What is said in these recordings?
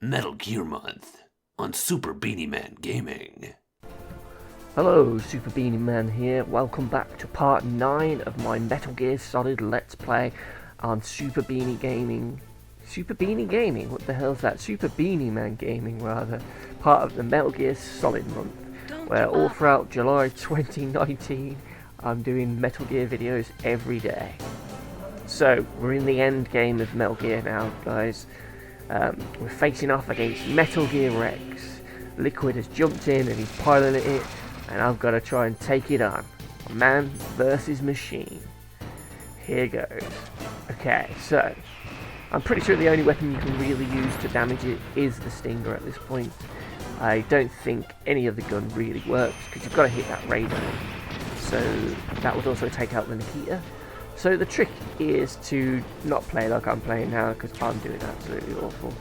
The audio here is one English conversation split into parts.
Metal Gear Month on Super Beanie-man Gaming. Hello, Super Beanie-man here. Welcome back to part 9 of my Metal Gear Solid Let's Play on Super Beanie Gaming. Super Beanie Gaming? What the hell's that? Super Beanie-man Gaming, rather. Part of the Metal Gear Solid Month, where all throughout July 2019, I'm doing Metal Gear videos every day. So, we're in the end game of Metal Gear now, guys. We're facing off against Metal Gear Rex. Liquid has jumped in and he's piloting it, and I've got to try and take it on. Man versus machine. Here goes. Okay, so I'm pretty sure the only weapon you can really use to damage it is the Stinger at this point. I don't think any of the gun really works because you've got to hit that radar. So that would also take out the Nikita. So the trick is to not play like I'm playing now, because I'm doing absolutely awful.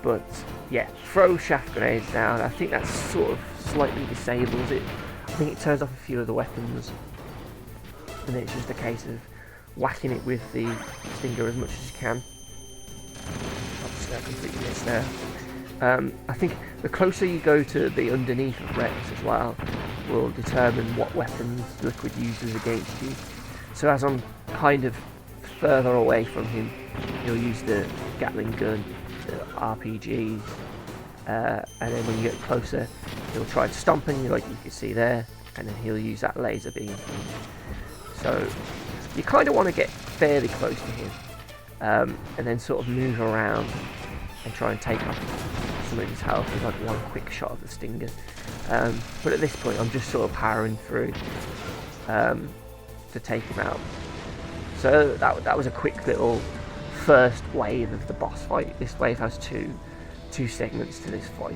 But yeah, throw shaft grenades down. I think that sort of slightly disables it. I think it turns off a few of the weapons, and then it's just a case of whacking it with the Stinger as much as you can. Obviously I completely missed there. I think the closer you go to the underneath of Rex as well will determine what weapons Liquid uses against you. So as I'm kind of further away from him, he'll use the Gatling gun, the RPGs, and then when you get closer, he'll try to stomp on you like you can see there, and then he'll use that laser beam. So you kind of want to get fairly close to him, and then sort of move around and try and take off some of his health with like one quick shot of the Stinger. But at this point I'm just sort of powering through to take him out. So that was a quick little first wave of the boss fight. This wave has two segments to this fight.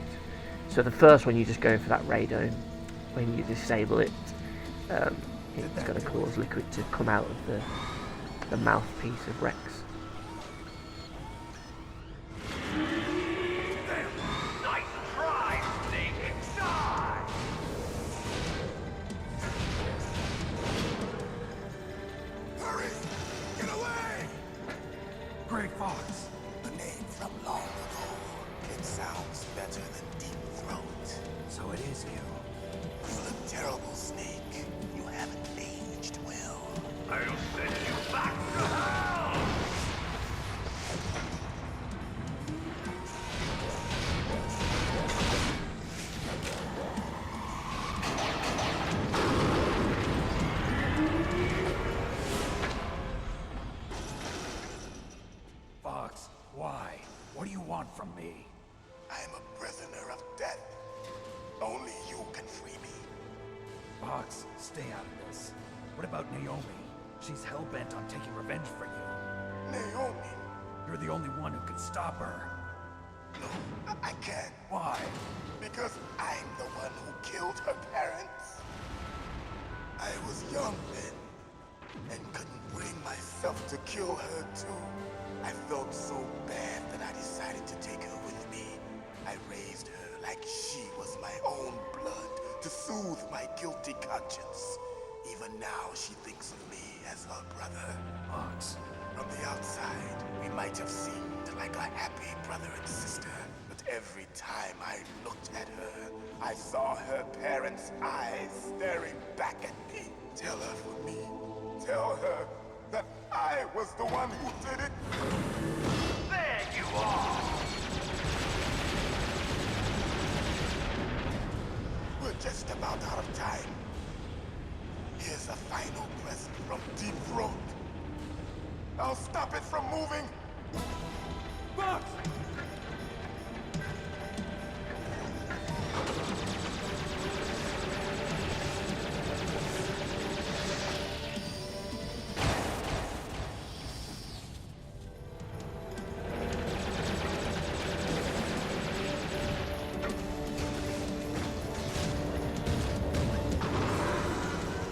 So the first one, you're just going for that radome. When you disable it, it's going to cause Liquid to come out of the mouthpiece of Rex. Grey Fox. The name from long ago. It sounds better than Deep Throat. So it is you. You look terrible, Snake. You haven't aged well. I'll send you back to hell! Fox, why? What do you want from me? I am a prisoner of death. Only you can free me. Fox, stay out of this. What about Naomi? She's hell-bent on taking revenge for you. Naomi? You're the only one who can stop her. No, I can't. Why? Because I'm the one who killed her parents. I was young then, and couldn't bring myself to kill her too. I felt so bad that I decided to take her with me. I raised her like she was my own blood to soothe my guilty conscience. Even now, she thinks of me as her brother. Fox, from the outside, we might have seemed like a happy brother and sister, but every time I looked at her, I saw her parents' eyes staring back at me. Tell her for me. Tell her that I was the one who did it. There you are! We're just about out of time. Here's a final present from Deep Throat. I'll stop it from moving. Fox!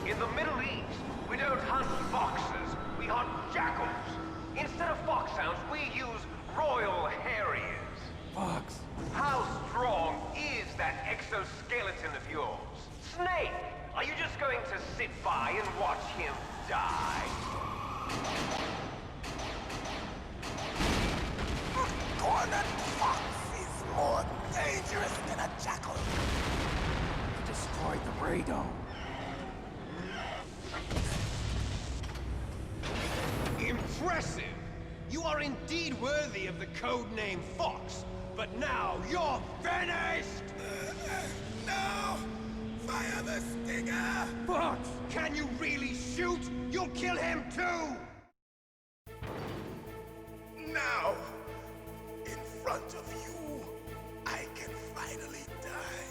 In the Middle East, we don't hunt foxes, we hunt jackals. Instead of foxhounds, we use royal hairy don't. Impressive! You are indeed worthy of the codename Fox, but now you're finished! No! Fire the stinger! Fox, can you really shoot? You'll kill him too! Now, in front of you, I can finally die.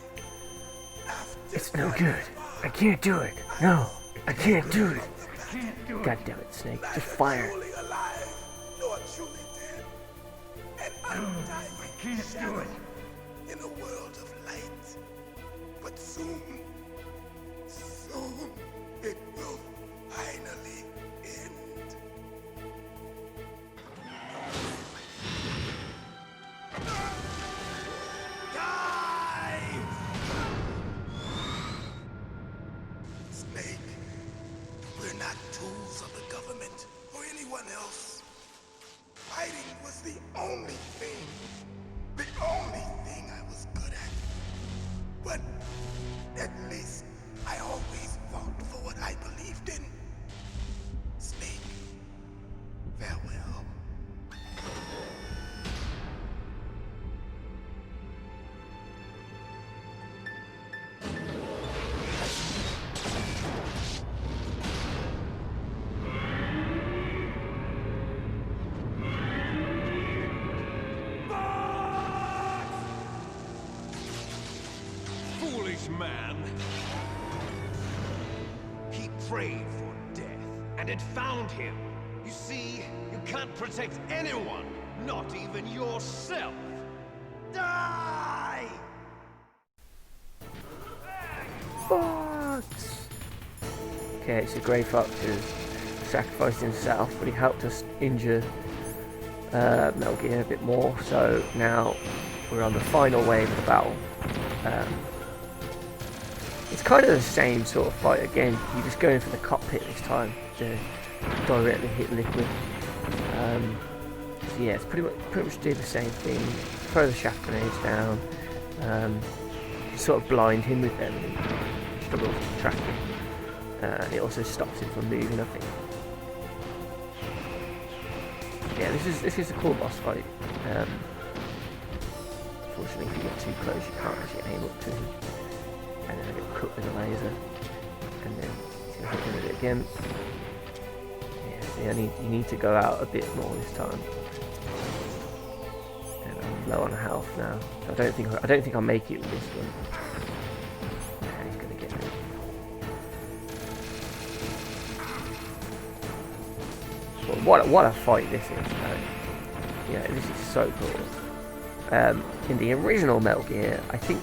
After It's no good. I can't do it. No, I can't do it. God damn it, Snake. Just fire. Truly alive, nor truly dead. And undying shadow in a world of light. But soon, it will finally end. Die! Snake, we're not tools of the government or anyone else. Fighting was the only thing I was good at. But at least I always fought for what I believed in. Snake, farewell. Foolish man. He prayed for death, and it found him. You see, you can't protect anyone, not even yourself. Die! Fox! Okay, so Grey Fox has sacrificed himself, but he helped us injure Metal Gear a bit more, so now we're on the final wave of the battle. It's kind of the same sort of fight again. You're just going for the cockpit this time to directly hit Liquid. So yeah, it's pretty much do the same thing. Throw the shaft grenades down, sort of blind him with them, and he struggles to track him. It also stops him from moving, I think. Yeah, this is a cool boss fight. Unfortunately, if you get too close, you can't actually aim up to him. And then I get cut with a laser, and then he's going to hit me with it again. Yeah, see, you need to go out a bit more this time. And I'm low on health now, so I don't think I'll make it with this one. Yeah, he's going to get me. But what a fight this is! Yeah, this is so cool. In the original Metal Gear, I think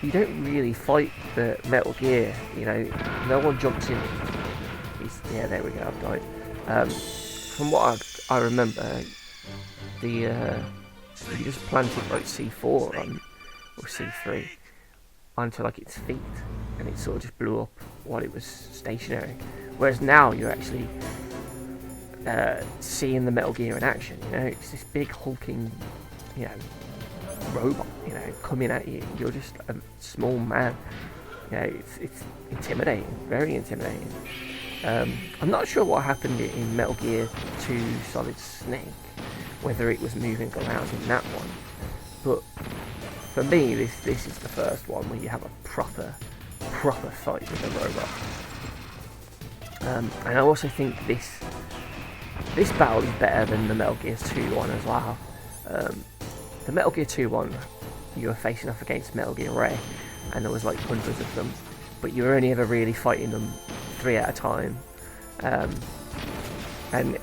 you don't really fight the Metal Gear, you know, no one jumps in. Yeah, there we go, I've died. From what I remember, you just planted like C4 on, or C3, onto like its feet, and it sort of just blew up while it was stationary. Whereas now you're actually seeing the Metal Gear in action, you know, it's this big hulking, you know, robot, you know, coming at you. You're just a small man. You know, it's intimidating, very intimidating. I'm not sure what happened in Metal Gear 2 Solid Snake, whether it was moving around in that one, but for me, this is the first one where you have a proper fight with a robot. And I also think this battle is better than the Metal Gear 2 one as well. The Metal Gear 2 one, you were facing off against Metal Gear Ray, and there was like hundreds of them, but you were only ever really fighting them 3 at a time, and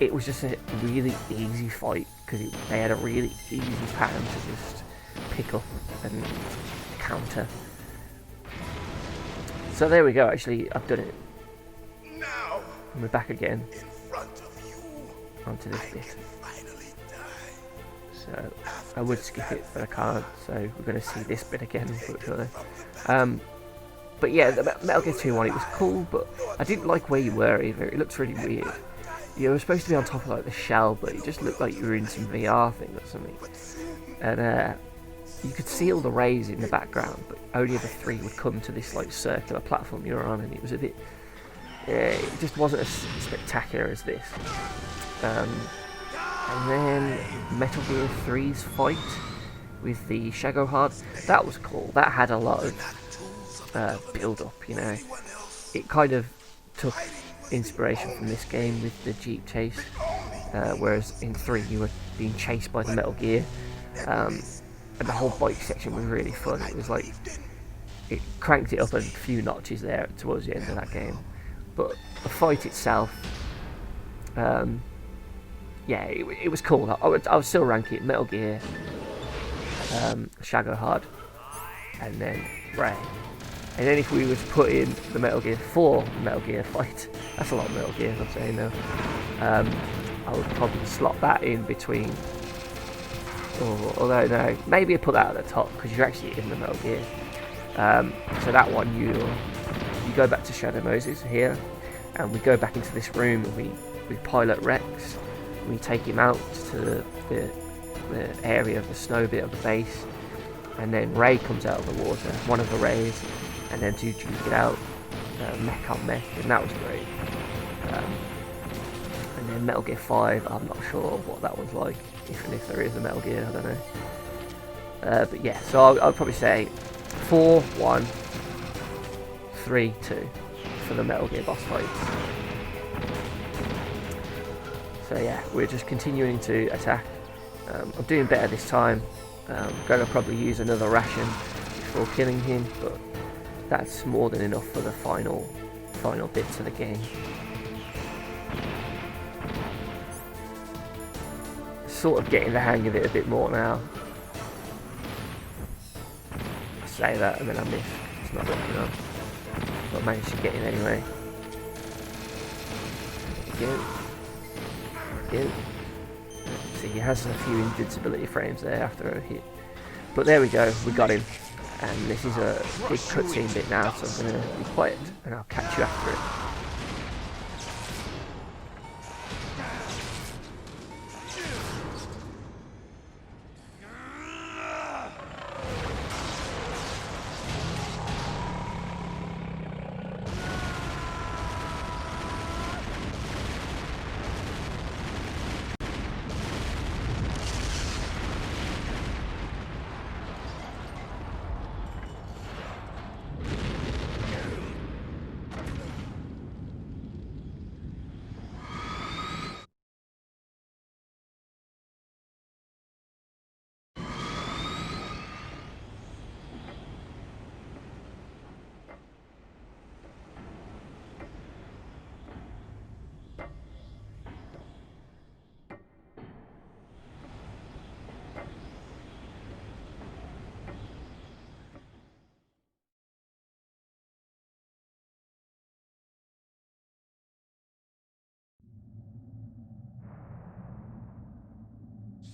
it was just a really easy fight because they had a really easy pattern to just pick up and counter. So there we go. Actually, I've done it. Now, And we're back again in front of you, onto this I bit. can finally die. So I would skip it, but I can't. So we're going to see this bit again, unfortunately. But yeah, the Metal Gear 2 one, it was cool, but I didn't like where you were either. It looks really weird. You were supposed to be on top of like the shell, but it just looked like you were in some VR thing or something. And you could see all the rays in the background, but only the three would come to this like circular platform you're on, and it was a bit, it just wasn't as spectacular as this. And then Metal Gear 3's fight with the Shagohod, that was cool. That had a lot of build up, you know. It kind of took inspiration from this game with the Jeep chase, whereas in 3 you were being chased by the Metal Gear, and the whole bike section was really fun. It was like, it cranked it up a few notches there towards the end of that game. But the fight itself, yeah, it was cool. I would still rank it Metal Gear, Shagohod, and then Ray. And then if we were to put in the Metal Gear 4 Metal Gear fight, that's a lot of Metal Gear, I'm saying now. I would probably slot that in between. Although no, maybe I'd put that at the top because you're actually in the Metal Gear. So that one, you go back to Shadow Moses here, and we go back into this room and we pilot Rex. We take him out to the area of the snow bit of the base, and then Ray comes out of the water, one of the Rays, and then to get out mech on mech, and that was great. And then Metal Gear 5, I'm not sure what that one's like, if there is a Metal Gear, I don't know. But yeah, so I'll probably say 4, 1, 3, 2 for the Metal Gear boss fights. So yeah, we're just continuing to attack. I'm doing better this time. Going to probably use another ration before killing him, but that's more than enough for the final bits of the game. Sort of getting the hang of it a bit more now. I say that and then I miss. It's not working on. But I managed to get in anyway. Again. See, he has a few invincibility frames there after a hit. But there we go, we got him. And this is a big cutscene bit now, so I'm going to be quiet and I'll catch you after it.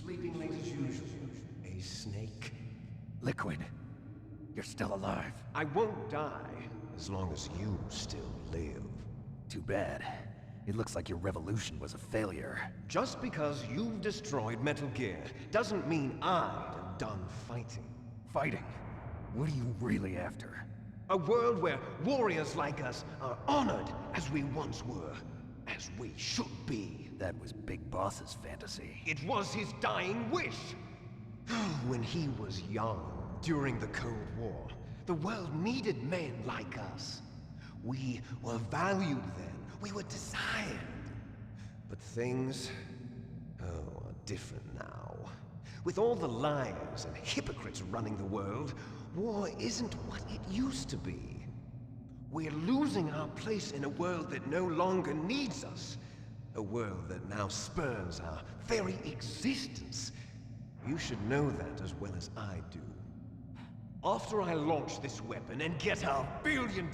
Sleeping late as usual. A snake. Liquid. You're still alive. I won't die as long as you still live. Too bad. It looks like your revolution was a failure. Just because you've destroyed Metal Gear doesn't mean I am done fighting. Fighting? What are you really after? A world where warriors like us are honored as we once were. As we should be. That was Big Boss's fantasy. It was his dying wish. When he was young, during the Cold War, the world needed men like us. We were valued then. We were desired. But things, are different now. With all the liars and hypocrites running the world, war isn't what it used to be. We're losing our place in a world that no longer needs us. A world that now spurns our very existence. You should know that as well as I do. After I launch this weapon and get our $1 billion,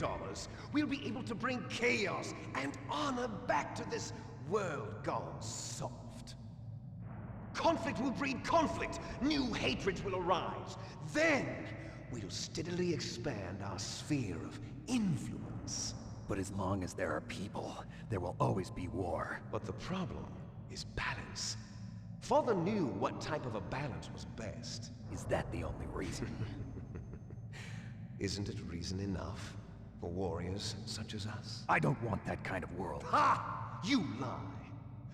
we'll be able to bring chaos and honor back to this world gone soft. Conflict will breed conflict. New hatreds will arise. Then, we'll steadily expand our sphere of influence. But as long as there are people, there will always be war. But the problem is balance. Father knew what type of a balance was best. Is that the only reason? Isn't it reason enough for warriors such as us? I don't want that kind of world. Ha! You lie!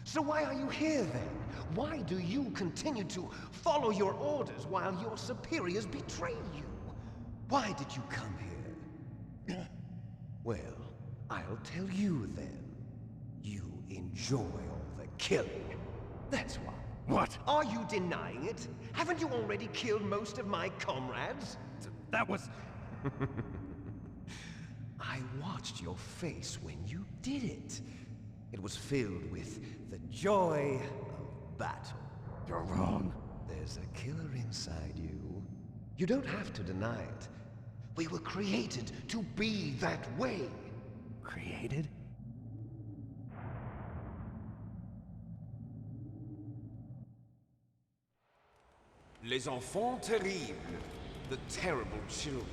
So why are you here then? Why do you continue to follow your orders while your superiors betray you? Why did you come here? Well, I'll tell you then. You enjoy all the killing. That's why. What? Are you denying it? Haven't you already killed most of my comrades? That was... I watched your face when you did it. It was filled with the joy of battle. You're wrong. There's a killer inside you. You don't have to deny it. We were created to be that way. Created? Les enfants terribles. The terrible children.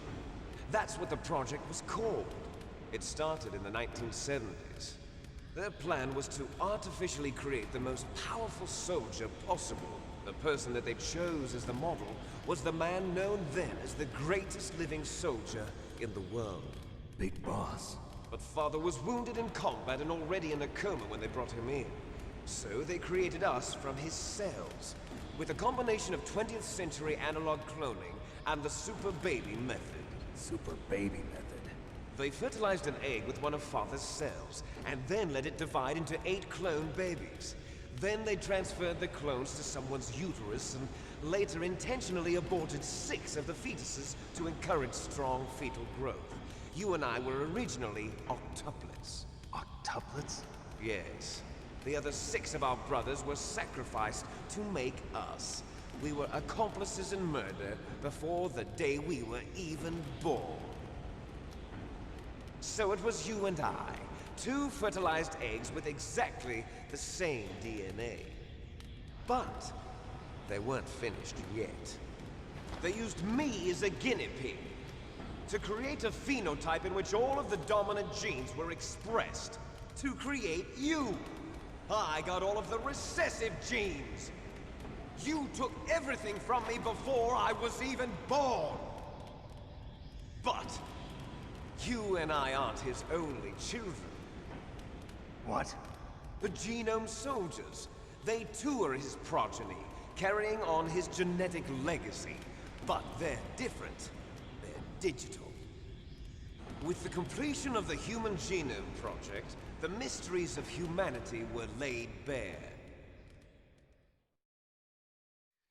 That's what the project was called. It started in the 1970s. Their plan was to artificially create the most powerful soldier possible. The person that they chose as the model was the man known then as the greatest living soldier in the world. Big boss. But Father was wounded in combat and already in a coma when they brought him in. So they created us from his cells, with a combination of 20th century analog cloning and the super baby method. Super baby method. They fertilized an egg with one of Father's cells, and then let it divide into 8 clone babies. Then they transferred the clones to someone's uterus and later intentionally aborted 6 of the fetuses to encourage strong fetal growth. You and I were originally octuplets. Octuplets? Yes. The other 6 of our brothers were sacrificed to make us. We were accomplices in murder before the day we were even born. So it was you and I, 2 fertilized eggs with exactly the same DNA. But they weren't finished yet. They used me as a guinea pig to create a phenotype in which all of the dominant genes were expressed. To create you! I got all of the recessive genes! You took everything from me before I was even born! But you and I aren't his only children. What? The Genome Soldiers. They too are his progeny, carrying on his genetic legacy. But they're different. They're digital. With the completion of the Human Genome Project, the mysteries of humanity were laid bare.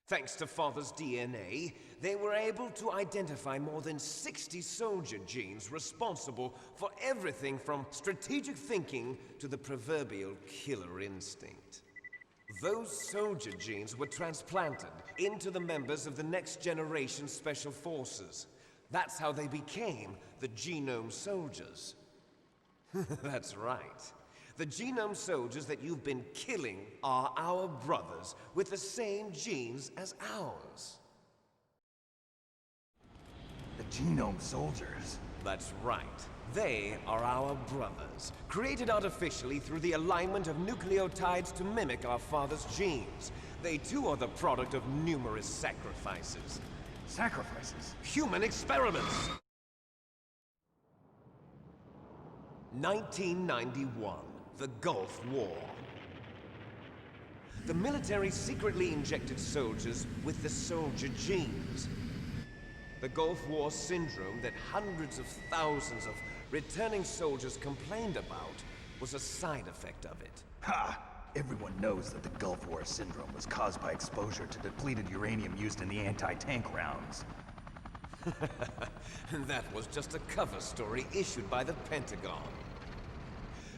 Thanks to Father's DNA, they were able to identify more than 60 soldier genes responsible for everything from strategic thinking to the proverbial killer instinct. Those soldier genes were transplanted into the members of the next generation Special Forces. That's how they became the Genome Soldiers. That's right. The Genome Soldiers that you've been killing are our brothers with the same genes as ours. The Genome Soldiers? That's right. They are our brothers, created artificially through the alignment of nucleotides to mimic our father's genes. They too are the product of numerous sacrifices. Sacrifices? Human experiments! 1991, the Gulf War. The military secretly injected soldiers with the soldier genes. The Gulf War syndrome that hundreds of thousands of returning soldiers complained about was a side effect of it. Ha! Everyone knows that the Gulf War syndrome was caused by exposure to depleted uranium used in the anti-tank rounds. That was just a cover story issued by the Pentagon.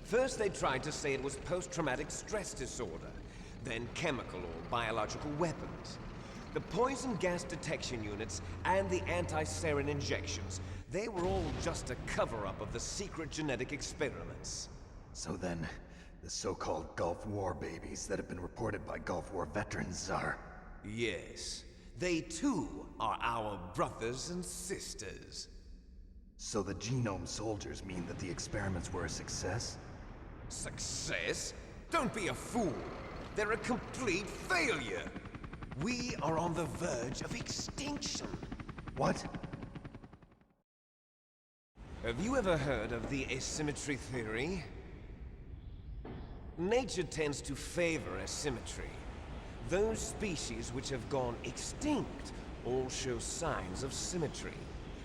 First they tried to say it was post-traumatic stress disorder, then chemical or biological weapons. The poison gas detection units and the anti-sarin injections, they were all just a cover-up of the secret genetic experiments. So then, the so-called Gulf War babies that have been reported by Gulf War veterans are... Yes. They too are our brothers and sisters. So the Genome Soldiers mean that the experiments were a success? Success? Don't be a fool! They're a complete failure. We are on the verge of extinction. What? Have you ever heard of the asymmetry theory? Nature tends to favor asymmetry. Those species which have gone extinct all show signs of symmetry.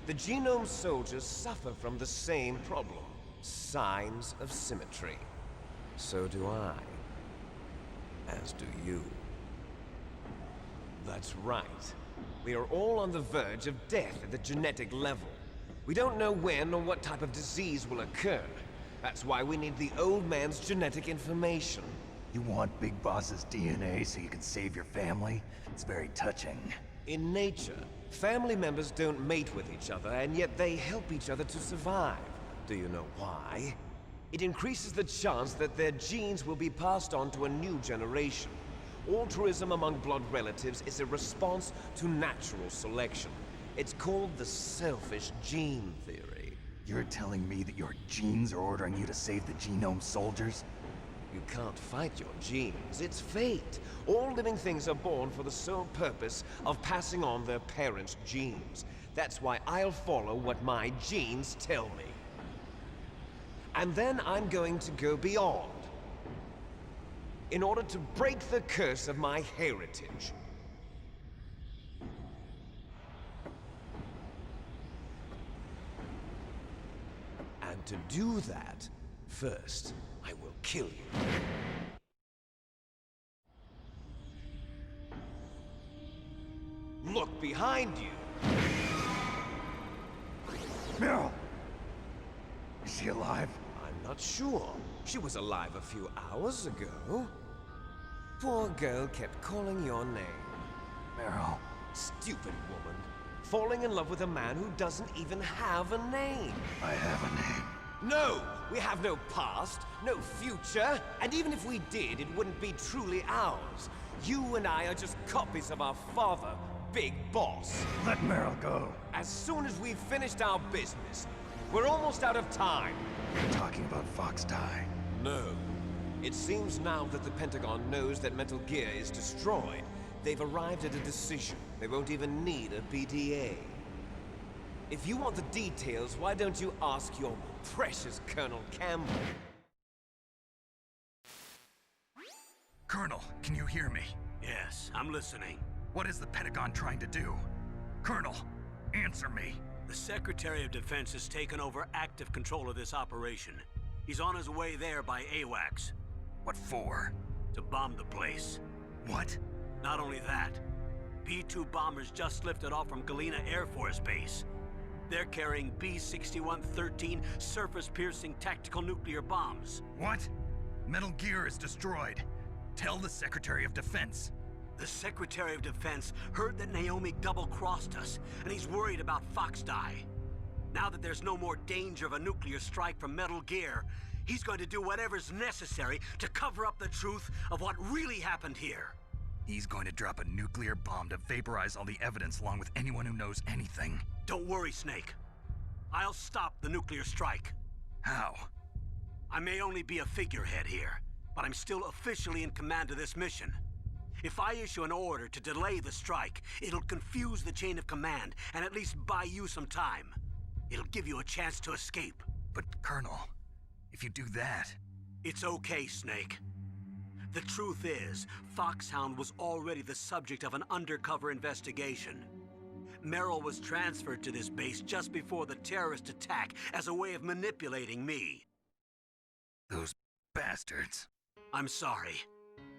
The genome soldiers suffer from the same problem. Signs of symmetry. So do I. As do you. That's right. We are all on the verge of death at the genetic level. We don't know when or what type of disease will occur. That's why we need the old man's genetic information. You want Big Boss's DNA so you can save your family? It's very touching. In nature, family members don't mate with each other, and yet they help each other to survive. Do you know why? It increases the chance that their genes will be passed on to a new generation. Altruism among blood relatives is a response to natural selection. It's called the selfish gene theory. You're telling me that your genes are ordering you to save the genome soldiers? You can't fight your genes. It's fate. All living things are born for the sole purpose of passing on their parents' genes. That's why I'll follow what my genes tell me. And then I'm going to go beyond. In order to break the curse of my heritage. And to do that, first, I will kill you. Look behind you! Meryl! Is she alive? I'm not sure. She was alive a few hours ago. Poor girl kept calling your name. Meryl. Stupid woman. Falling in love with a man who doesn't even have a name. I have a name. No! We have no past, no future, and even if we did, it wouldn't be truly ours. You and I are just copies of our father, Big Boss. Let Meryl go. As soon as we've finished our business, we're almost out of time. You're talking about Fox Die. No. It seems now that the Pentagon knows that Metal Gear is destroyed. They've arrived at a decision. They won't even need a PDA. If you want the details, why don't you ask your precious Colonel Campbell? Colonel, can you hear me? Yes, I'm listening. What is the Pentagon trying to do? Colonel, answer me. The Secretary of Defense has taken over active control of this operation. He's on his way there by AWACS. What for? To bomb the place. What? Not only that, B-2 bombers just lifted off from Galena Air Force Base. They're carrying B-6113 surface-piercing tactical nuclear bombs. What? Metal Gear is destroyed. Tell the Secretary of Defense. The Secretary of Defense heard that Naomi double-crossed us, and he's worried about Fox Die. Now that there's no more danger of a nuclear strike from Metal Gear, he's going to do whatever's necessary to cover up the truth of what really happened here. He's going to drop a nuclear bomb to vaporize all the evidence along with anyone who knows anything. Don't worry, Snake. I'll stop the nuclear strike. How? I may only be a figurehead here, but I'm still officially in command of this mission. If I issue an order to delay the strike, it'll confuse the chain of command and at least buy you some time. It'll give you a chance to escape. But, Colonel, if you do that... It's okay, Snake. The truth is, Foxhound was already the subject of an undercover investigation. Merrill was transferred to this base just before the terrorist attack as a way of manipulating me. Those bastards. I'm sorry.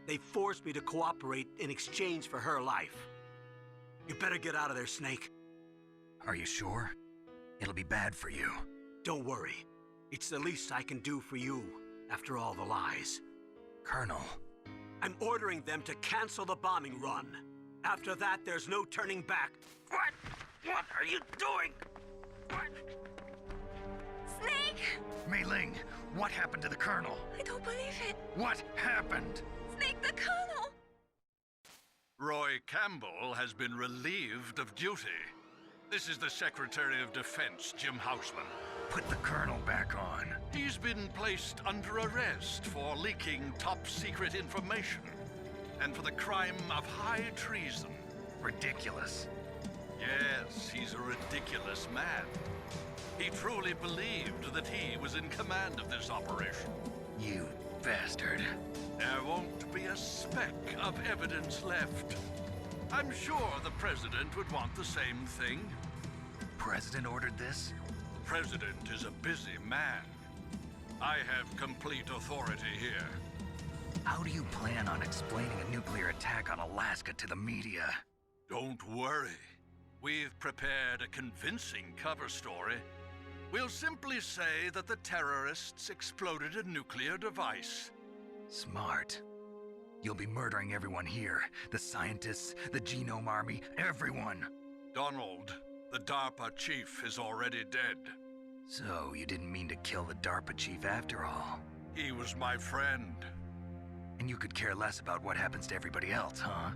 They forced me to cooperate in exchange for her life. You better get out of there, Snake. Are you sure? It'll be bad for you. Don't worry. It's the least I can do for you, after all the lies. Colonel. I'm ordering them to cancel the bombing run. After that, there's no turning back. What? What are you doing? What? Snake! Mei Ling, what happened to the Colonel? I don't believe it. What happened? Snake, the Colonel! Roy Campbell has been relieved of duty. This is the Secretary of Defense, Jim Houseman. Put the Colonel back on. He's been placed under arrest for leaking top-secret information. and for the crime of high treason. Ridiculous. Yes, he's a ridiculous man. He truly believed that he was in command of this operation. You bastard. There won't be a speck of evidence left. I'm sure the President would want the same thing. President ordered this? The President is a busy man. I have complete authority here. How do you plan on explaining a nuclear attack on Alaska to the media? Don't worry. We've prepared a convincing cover story. We'll simply say that the terrorists exploded a nuclear device. Smart. You'll be murdering everyone here. The scientists, the Genome Army, everyone. Donald, the DARPA chief, is already dead. So, you didn't mean to kill the DARPA chief after all. He was my friend. And you could care less about what happens to everybody else, huh?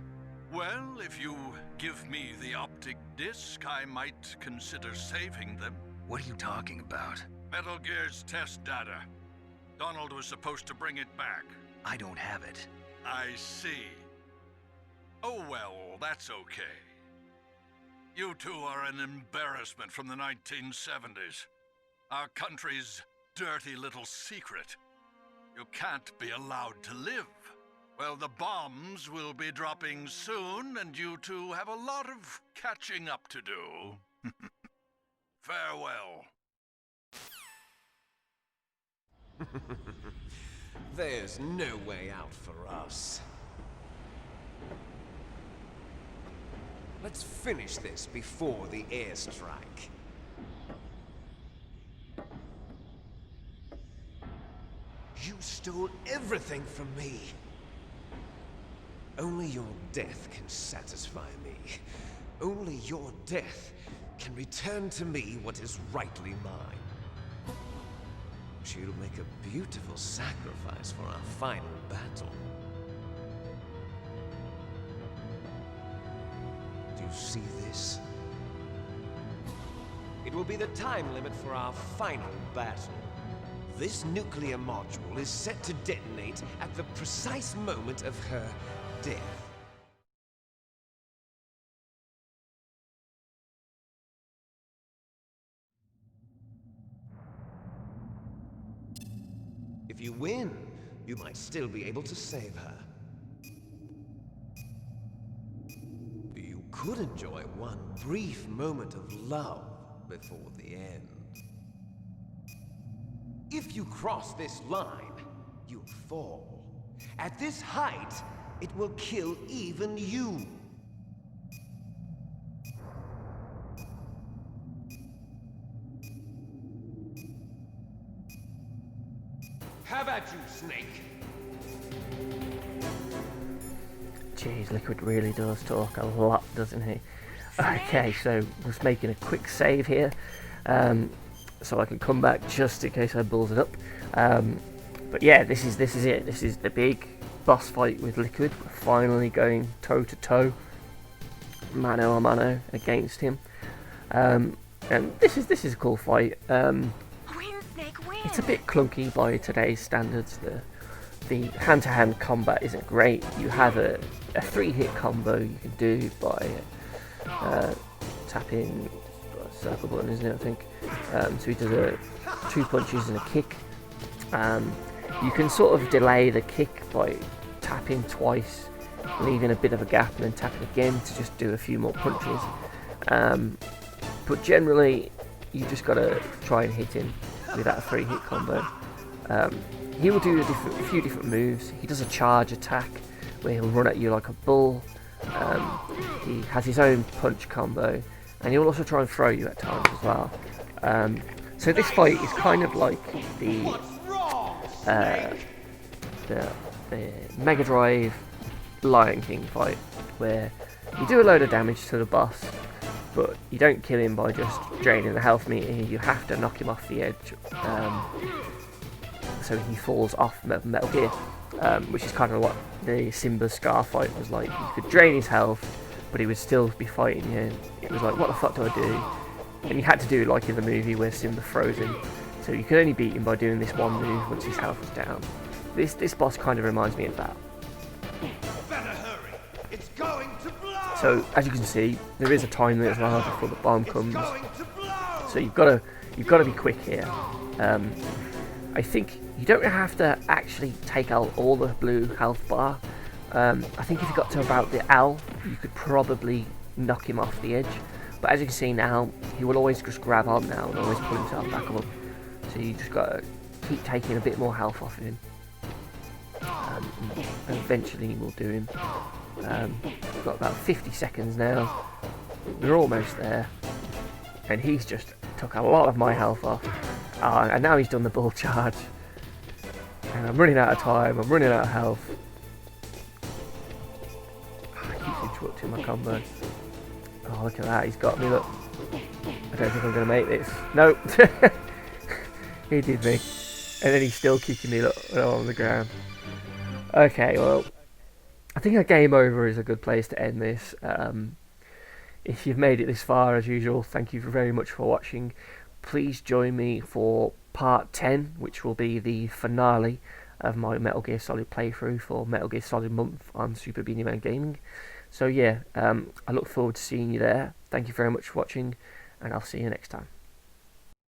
Well, if you give me the optic disc, I might consider saving them. What are you talking about? Metal Gear's test data. Donald was supposed to bring it back. I don't have it. I see. Oh well, that's okay. You two are an embarrassment from the 1970s. Our country's dirty little secret. You can't be allowed to live. Well, the bombs will be dropping soon, and you two have a lot of catching up to do. Farewell. There's no way out for us. Let's finish this before the airstrike. You stole everything from me. Only your death can satisfy me. Only your death can return to me what is rightly mine. She'll make a beautiful sacrifice for our final battle. Do you see this? It will be the time limit for our final battle. This nuclear module is set to detonate at the precise moment of her death. If you win, you might still be able to save her. You could enjoy one brief moment of love before the end. If you cross this line, you'll fall. At this height, it will kill even you. How about you, Snake? Jeez, Liquid really does talk a lot, doesn't he? Okay, so just making a quick save here, so I can come back just in case I balls it up. But yeah, this is it. This is the big boss fight with Liquid. We're finally going toe to toe, mano a mano against him. And this is a cool fight. It's a bit clunky by today's standards. The hand-to-hand combat isn't great. You have a 3-hit combo you can do by tapping circle button, isn't it? I think. So he does 2 punches and a kick. You can sort of delay the kick by tapping twice, leaving a bit of a gap, and then tapping again to just do a few more punches. But generally, you just gotta try and hit him with that 3-hit combo. He will do a few different moves. He does a charge attack where he'll run at you like a bull. He has his own punch combo, and he'll also try and throw you at times as well. So this fight is kind of like the Mega Drive Lion King fight, where you do a load of damage to the boss, but you don't kill him by just draining the health meter. You have to knock him off the edge, so he falls off Metal Gear, which is kind of what the Simba Scar fight was like. You could drain his health, but he would still be fighting you. It was like, what the fuck do I do? And you had to do like in the movie where Simba froze him, so you could only beat him by doing this one move once his health was down. This boss kind of reminds me of that. It's going to blow. So as you can see, there is a time limit as well before the bomb comes. So you've got to be quick here. I think you don't have to actually take out all the blue health bar. I think if you got to about the L, you could probably knock him off the edge. But as you can see now, he will always just grab on now and always pull himself back up. So you just got to keep taking a bit more health off of him. And eventually we'll do him. We've got about 50 seconds now. We're almost there. And he's just took a lot of my health off. And now he's done the bull charge. And I'm running out of time, I'm running out of health. He keeps interrupting my combos. Oh, look at that, he's got me, look. I don't think I'm going to make this. Nope. He did me. And then he's still kicking me, look, on the ground. Okay, well, I think a game over is a good place to end this. If you've made it this far, as usual, thank you very much for watching. Please join me for part 10, which will be the finale of my Metal Gear Solid playthrough for Metal Gear Solid Month on Super Beanie-man Gaming. So yeah, I look forward to seeing you there. Thank you very much for watching, and I'll see you next time.